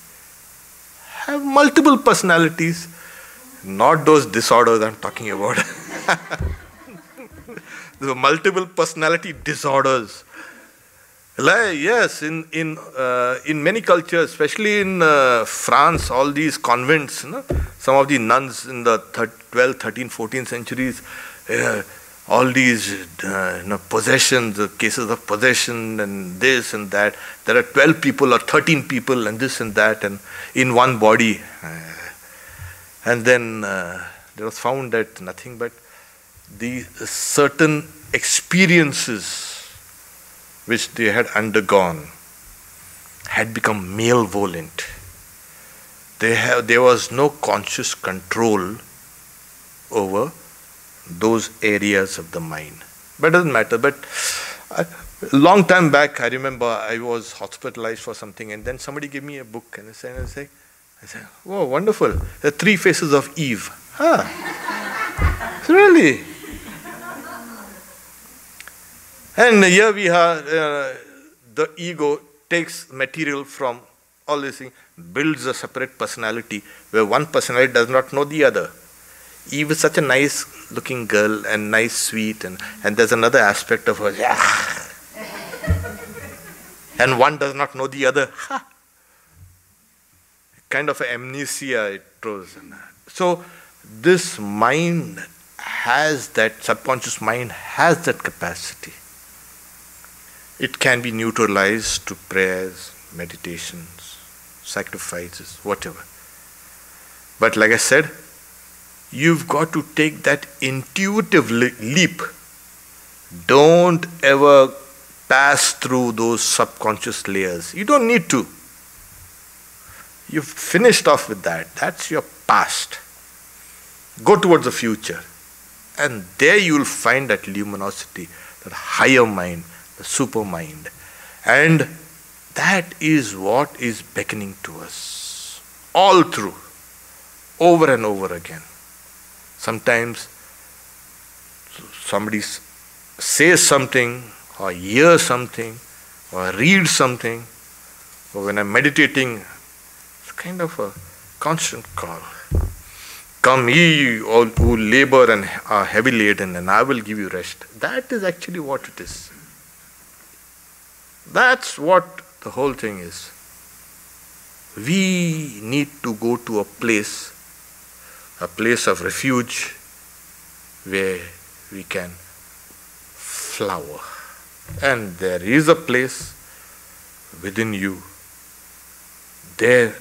have multiple personalities, not those disorders I'm talking about. The multiple personality disorders. Yes, in many cultures, especially in France, all these convents, some of the nuns in the 12th, 13th, 14th centuries, all these possessions, cases of possession and this and that. There are 12 people or 13 people and this and that and in one body. And then there was found that nothing but the certain experiences which they had undergone had become malevolent. There was no conscious control over those areas of the mind. But it doesn't matter. But a long time back, I remember I was hospitalized for something, and then somebody gave me a book, and I said, "Oh, wonderful! The 3 Faces of Eve." Really? And here we are. The ego takes material from all these things, builds a separate personality where one personality does not know the other. Eve is such a nice looking girl and nice, sweet, and there's another aspect of her. And one does not know the other. Kind of amnesia it throws. So this mind has that, subconscious mind has that capacity. It can be neutralized to prayers, meditations, sacrifices, whatever. But like I said, you've got to take that intuitive leap. Don't ever pass through those subconscious layers. You don't need to. You've finished off with that. That's your past. Go towards the future. And there you will find that luminosity, that higher mind, the super mind. And that is what is beckoning to us. All through. Over and over again. Sometimes somebody says something, or hears something, or reads something, or when I'm meditating, it's kind of a constant call. Come ye all who labor and are heavy laden, and I will give you rest. That is actually what it is. That's what the whole thing is. We need to go to a place of refuge where we can flower. And there is a place within you. There,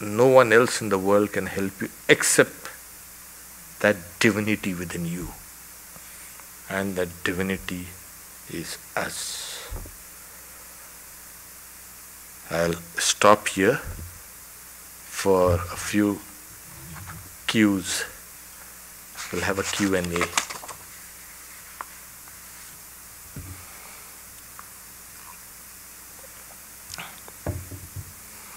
no one else in the world can help you except that divinity within you. And that divinity is us. I'll stop here for a few Q's. We'll have a Q&A.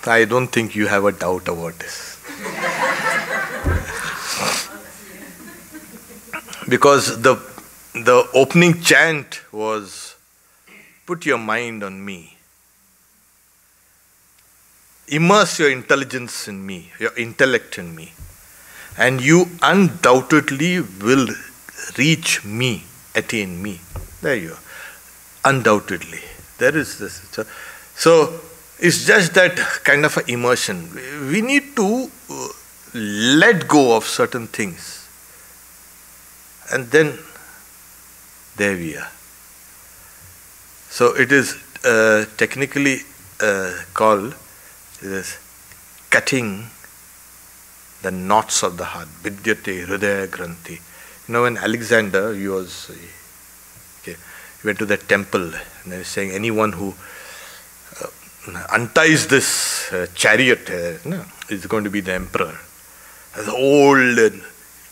I don't think you have a doubt about this. Because the opening chant was, put your mind on me. Immerse your intelligence in me, your intellect in me. And you undoubtedly will reach me, attain me. There you are. Undoubtedly. There is this. So, it's just that kind of immersion. We need to let go of certain things. And then, there we are. So, it is technically called cutting the knots of the heart. Vidyate hridaya granthi. You know, when Alexander, he went to that temple and he was saying, anyone who unties this chariot is going to be the emperor. There's an old and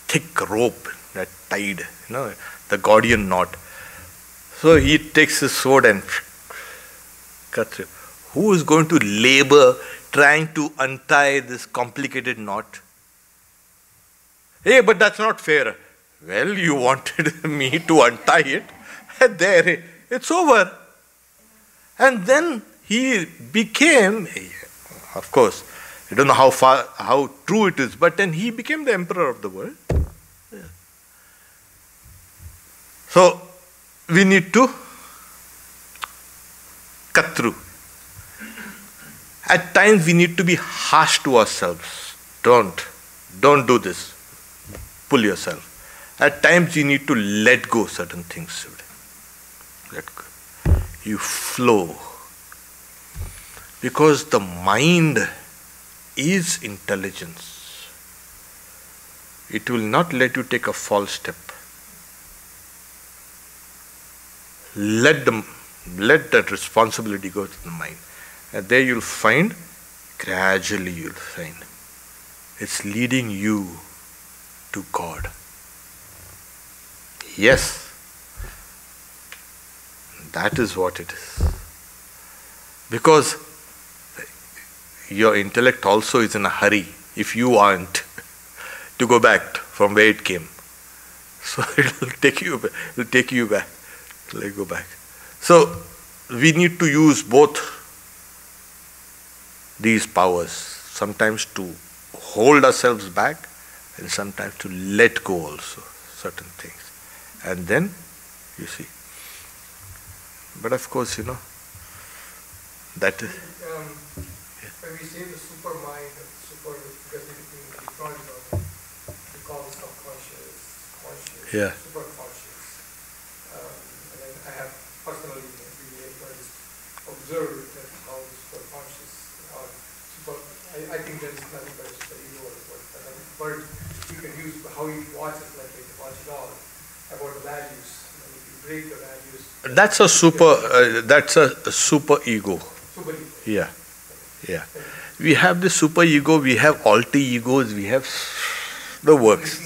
thick rope that tied, the Gordian knot. So he takes his sword and cuts it. Who is going to labor trying to untie this complicated knot? Hey, but that's not fair. Well, you wanted me to untie it. There, it's over. And then he became, of course, I don't know how true it is, but then he became the emperor of the world. Yeah. So, we need to cut through. At times we need to be harsh to ourselves. Don't do this. Pull yourself. At times you need to let go certain things. Let go. You flow. Because the mind is intelligence. It will not let you take a false step. Let that responsibility go to the mind. And there you'll find, gradually you'll find, it's leading you to God. Yes, that is what it is. Because your intellect also is in a hurry, if you aren't, to go back from where it came. So it will take you back. Let go back. So we need to use both these powers, sometimes to hold ourselves back and sometimes to let go also certain things. And then, you see. But of course, that is... When we say the super mind, because in technology, we call it subconscious, conscious, Yeah. superconscious. And then I have personally been able to observe that how superconscious or I think that is nothing but just the ego is what another word you can use, how you watch it, like you watch it all, about the values. And if you break the values. That's a super ego. Super ego. Yeah. Yeah. We have the super ego, we have alter egos, we have the works.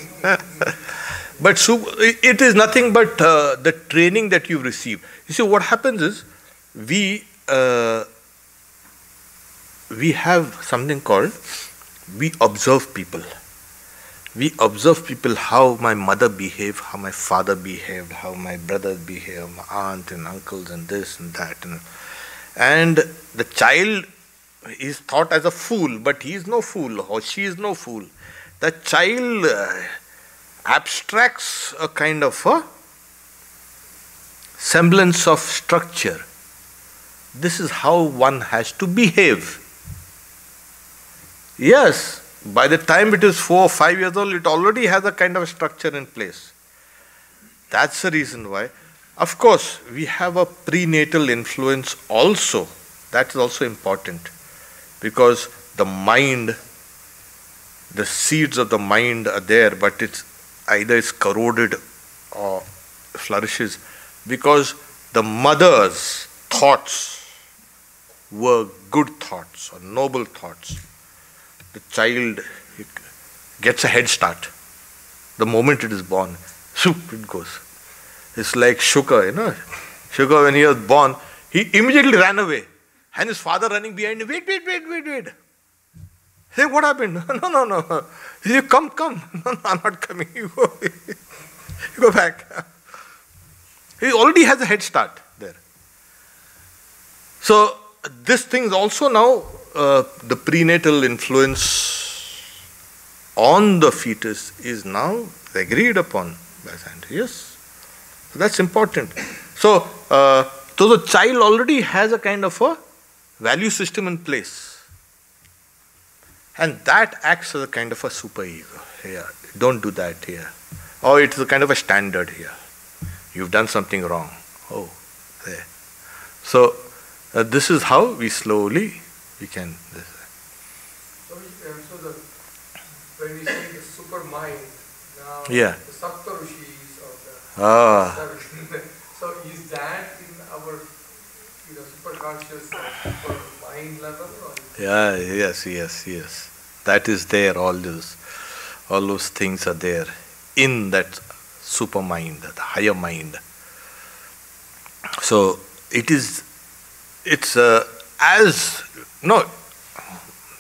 But it is nothing but the training that you receive. You see, what happens is, we have something called, we observe people. We observe people, how my mother behaved, how my father behaved, how my brother behaved, my aunt and uncles and this and that. And the child is thought as a fool, but he is no fool or she is no fool. The child abstracts a kind of a semblance of structure. This is how one has to behave. Yes, by the time it is 4 or 5 years old, it already has a kind of structure in place. That's the reason why. Of course, we have a prenatal influence also. That is also important. Because the mind, the seeds of the mind are there, but it's either it's corroded or flourishes. Because the mother's thoughts were good thoughts or noble thoughts. The child gets a head start. The moment it is born, it goes. It's like Shuka, Shuka, when he was born, he immediately ran away. And his father running behind him, wait. Hey, what happened? No. He said, come. No, I'm not coming. You go back. He already has a head start there. So, this thing is also now, the prenatal influence on the fetus is now agreed upon by scientists. Yes. So that's important. So the child already has a kind of a value system in place. And that acts as a kind of a super ego. Here, don't do that here. Or it's a kind of a standard here. You've done something wrong. Oh, there. So, this is how we slowly, we can... When we say the super mind, now Yeah. the Saptarishis or so is that in our superconscious super mind level? Or Yeah, yes. That is there, all those things are there in that super mind, the higher mind. So it's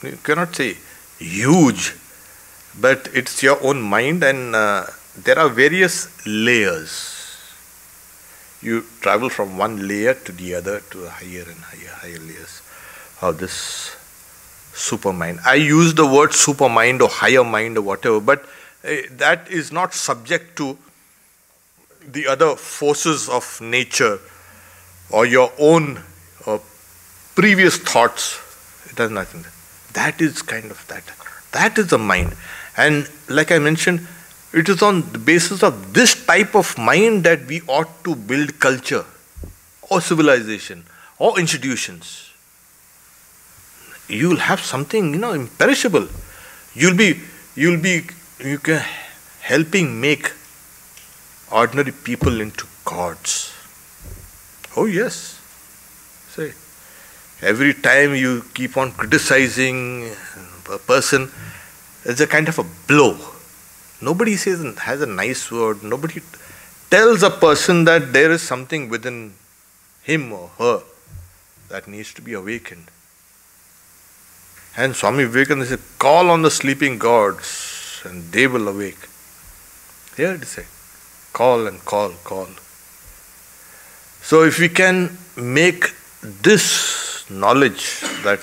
you cannot say huge, but it's your own mind, and there are various layers. You travel from one layer to the other to higher and higher layers of this super mind. I use the word super mind or higher mind or whatever, but that is not subject to the other forces of nature or your own previous thoughts. It has nothing. That is kind of that. That is the mind. And like I mentioned, It is on the basis of this type of mind that we ought to build culture or civilization or institutions. You will have something, imperishable. You can helping make ordinary people into gods. Oh yes. Say, every time you keep on criticizing a person, it's a kind of a blow. Nobody has a nice word. Nobody tells a person that there is something within him or her that needs to be awakened. And Swami Vivekananda said, call on the sleeping gods and they will awake. Here it is said, call and call. So if we can make this knowledge that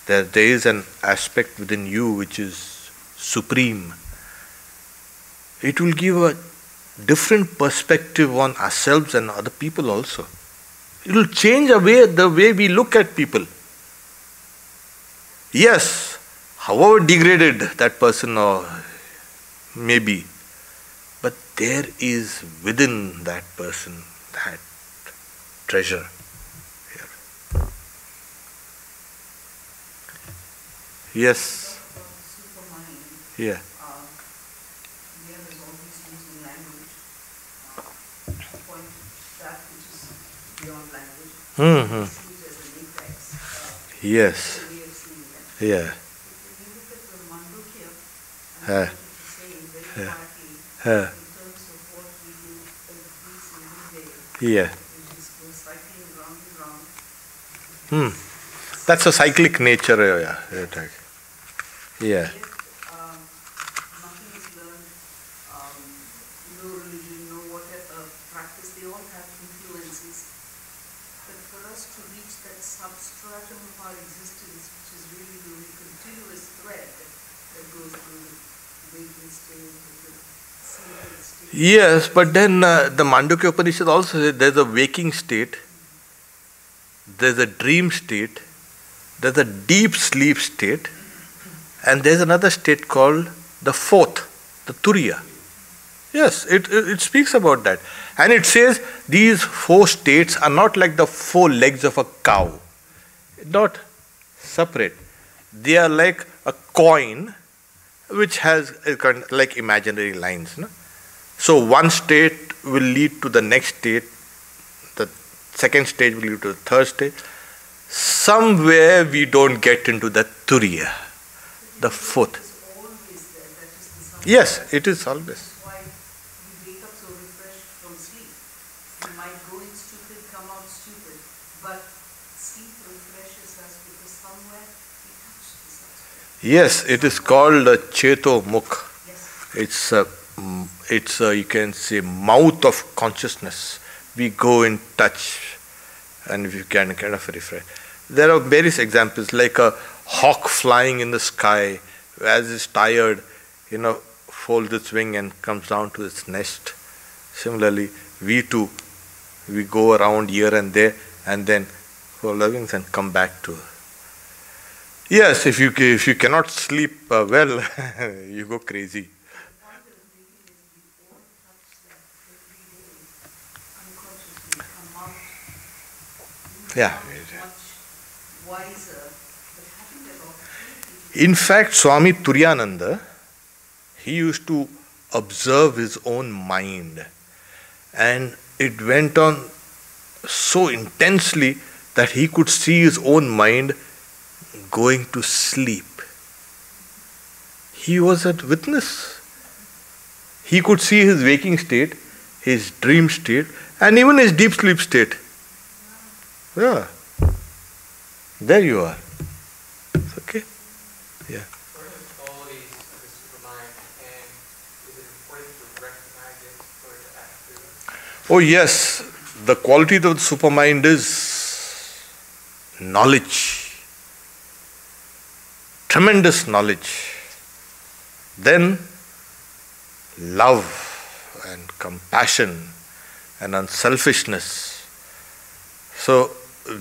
there is an aspect within you which is supreme, it will give a different perspective on ourselves and other people also. It will change the way we look at people. Yes, however degraded that person or may be, but there is within that person that treasure. Here. Yes. Yeah. Mm-hmm. Yes. Yeah. Yeah. That's a cyclic nature. Yeah. Yes, but then the Mandukya Upanishad also says there's a waking state, there's a dream state, there's a deep sleep state, and there's another state called the fourth, the Turiya. Yes, it speaks about that. And it says these four states are not like the four legs of a cow, not separate. They are like a coin which has like imaginary lines. No? So one state will lead to the next state, the second stage will lead to the third stage. Somewhere we don't get into the Turiya, the fourth. Yes, it is always. Why you wake up so refreshed from sleep. You might go in stupid, come out stupid, but sleep refreshes us because somewhere we touch the substance. Yes, it is called Cheto Mukh. Yes. It's you can say mouth of consciousness. We go in touch and we can kind of refresh. There are various examples like a hawk flying in the sky, as it's tired, folds its wing and comes down to its nest. Similarly, we too, we go around here and there and then fold our wings and come back to. Yes, if you cannot sleep well, you go crazy. Yeah. In fact, Swami Turiyananda, he used to observe his own mind, and it went on so intensely that he could see his own mind going to sleep. He was a witness. He could see his waking state, his dream state, and even his deep sleep state. Yeah. There you are. It's okay. Yeah. What are the qualities of the supermind, and is it important to recognize it or to act through it? Oh yes, the quality of the supermind is knowledge. Tremendous knowledge. Then love and compassion and unselfishness. So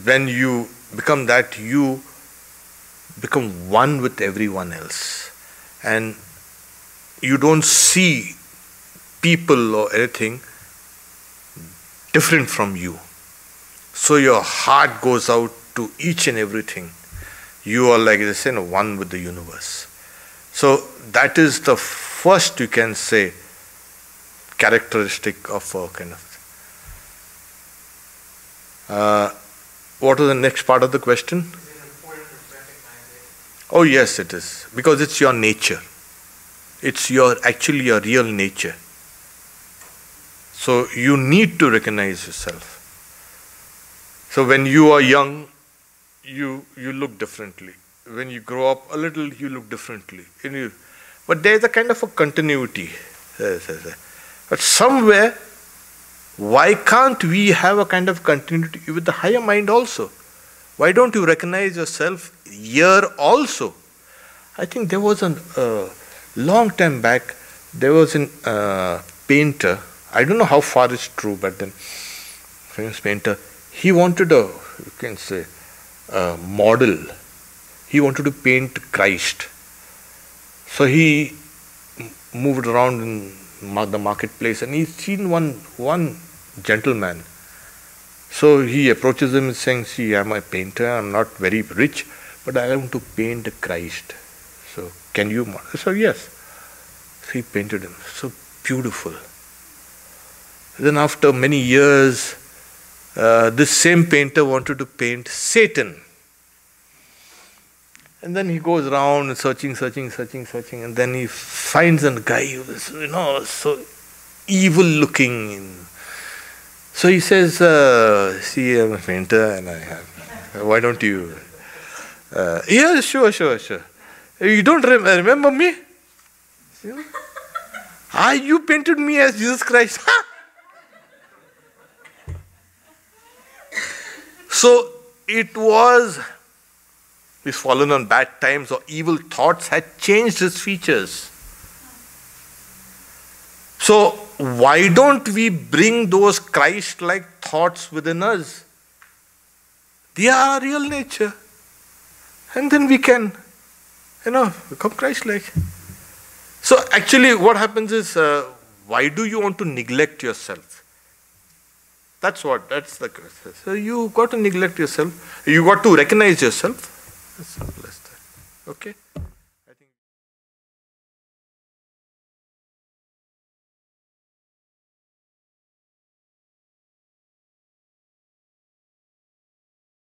when you become that, you become one with everyone else. And you don't see people or anything different from you. So your heart goes out to each and everything. You are like this, one with the universe. So that is the first, you can say, characteristic of a kind of. What was the next part of the question? Is it important to recognize it? Oh yes, it is. Because it's your nature. It's actually your real nature. So you need to recognize yourself. So when you are young, you look differently. When you grow up a little, you look differently. But there is a kind of a continuity. But somewhere, why can't we have a kind of continuity with the higher mind also? Why don't you recognize yourself here also? I think there was a long time back, there was a painter, I don't know how far it's true, but then, famous painter, he wanted you can say, a model. He wanted to paint Christ. So he moved around in the marketplace and he's seen one gentleman. So he approaches him saying, see, I'm a painter, I'm not very rich, but I want to paint Christ. So can you model? So yes. So he painted him. So beautiful. Then after many years, this same painter wanted to paint Satan. And then he goes around searching, and then he finds a guy who is, so evil looking. So he says, see, I'm a painter and I have, why don't you? Yeah, sure. You don't remember me? You painted me as Jesus Christ. So it was, he's fallen on bad times or evil thoughts had changed his features. So why don't we bring those Christ-like thoughts within us? They are our real nature. And then we can, become Christ-like. So actually what happens is, why do you want to neglect yourself? That's the question. So you got to neglect yourself. You got to recognize yourself. As simple as that. Okay?